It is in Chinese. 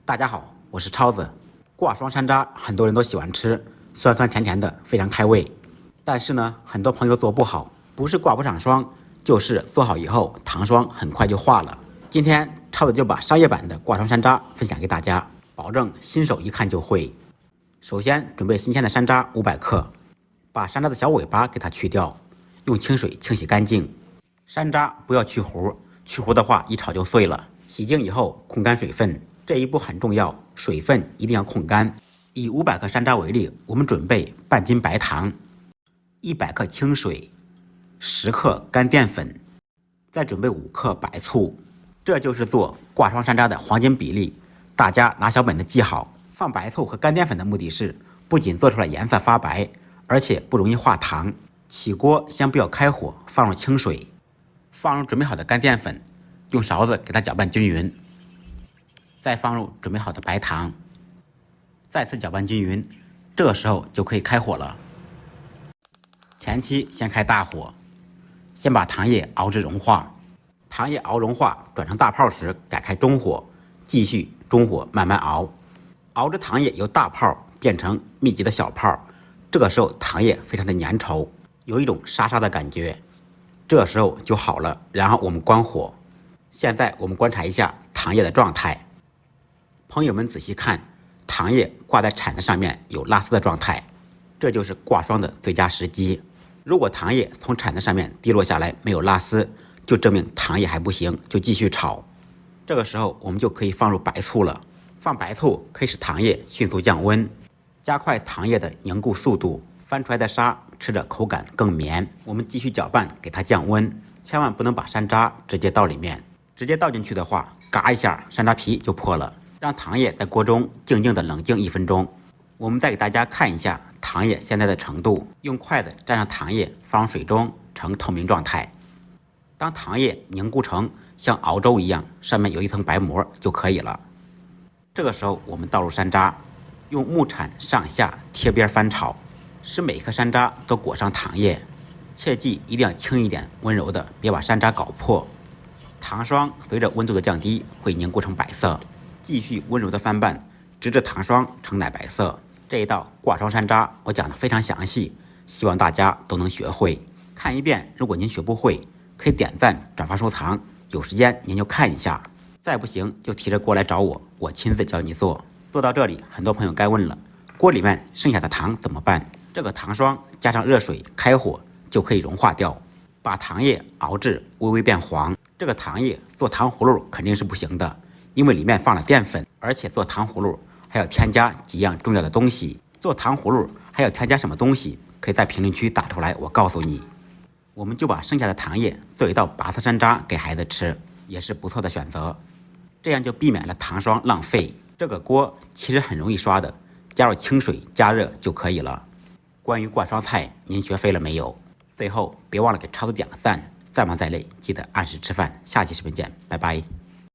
大家好，我是超子。挂霜山楂很多人都喜欢吃，酸酸甜甜的，非常开胃。但是呢，很多朋友做不好，不是挂不上霜，就是做好以后糖霜很快就化了。今天超子就把商业版的挂霜山楂分享给大家，保证新手一看就会。首先准备新鲜的山楂500克，把山楂的小尾巴给它去掉，用清水清洗干净。山楂不要去核，去核的话一炒就碎了。洗净以后控干水分。这一步很重要，水分一定要控干。以500克山楂为例，我们准备半斤白糖、100克清水、10克干淀粉，再准备5克白醋。这就是做挂霜山楂的黄金比例，大家拿小本子记好。放白醋和干淀粉的目的是，不仅做出来颜色发白，而且不容易化糖。起锅先不要开火，放入清水，放入准备好的干淀粉，用勺子给它搅拌均匀。再放入准备好的白糖，再次搅拌均匀，这个时候就可以开火了。前期先开大火，先把糖液熬至融化，糖液熬融化转成大泡时改开中火，继续中火慢慢熬，熬着糖液由大泡变成密集的小泡，这个时候糖液非常的粘稠，有一种沙沙的感觉，这时候就好了。然后我们关火。现在我们观察一下糖液的状态。朋友们仔细看，糖液挂在铲子上面有拉丝的状态，这就是挂霜的最佳时机。如果糖液从铲子上面滴落下来没有拉丝，就证明糖液还不行，就继续炒。这个时候我们就可以放入白醋了。放白醋可以使糖液迅速降温，加快糖液的凝固速度，翻出来的沙吃着口感更绵。我们继续搅拌给它降温，千万不能把山楂直接倒里面，直接倒进去的话，嘎一下山楂皮就破了。让糖液在锅中静静的冷静1分钟。我们再给大家看一下糖液现在的程度，用筷子蘸上糖液放入水中呈透明状态。当糖液凝固成像熬粥一样，上面有一层白膜就可以了。这个时候我们倒入山楂，用木铲上下贴边翻炒，使每颗山楂都裹上糖液。切记一定要轻一点，温柔的，别把山楂搞破。糖霜随着温度的降低会凝固成白色。继续温柔的翻拌，直至糖霜呈奶白色。这一道挂霜山楂我讲得非常详细，希望大家都能学会。看一遍，如果您学不会，可以点赞、转发、收藏。有时间您就看一下，再不行就提着锅来找我，我亲自教你做。做到这里，很多朋友该问了，锅里面剩下的糖怎么办？这个糖霜加上热水，开火就可以融化掉，把糖液熬至微微变黄。这个糖液做糖葫芦肯定是不行的，因为里面放了淀粉，而且做糖葫芦还要添加几样重要的东西。做糖葫芦还要添加什么东西？可以在评论区打出来，我告诉你。我们就把剩下的糖液做一道拔丝山楂给孩子吃，也是不错的选择。这样就避免了糖霜浪费。这个锅其实很容易刷的，加入清水加热就可以了。关于挂霜菜，您学会了没有？最后别忘了给超子点个赞，再忙再累，记得按时吃饭。下期视频见，拜拜。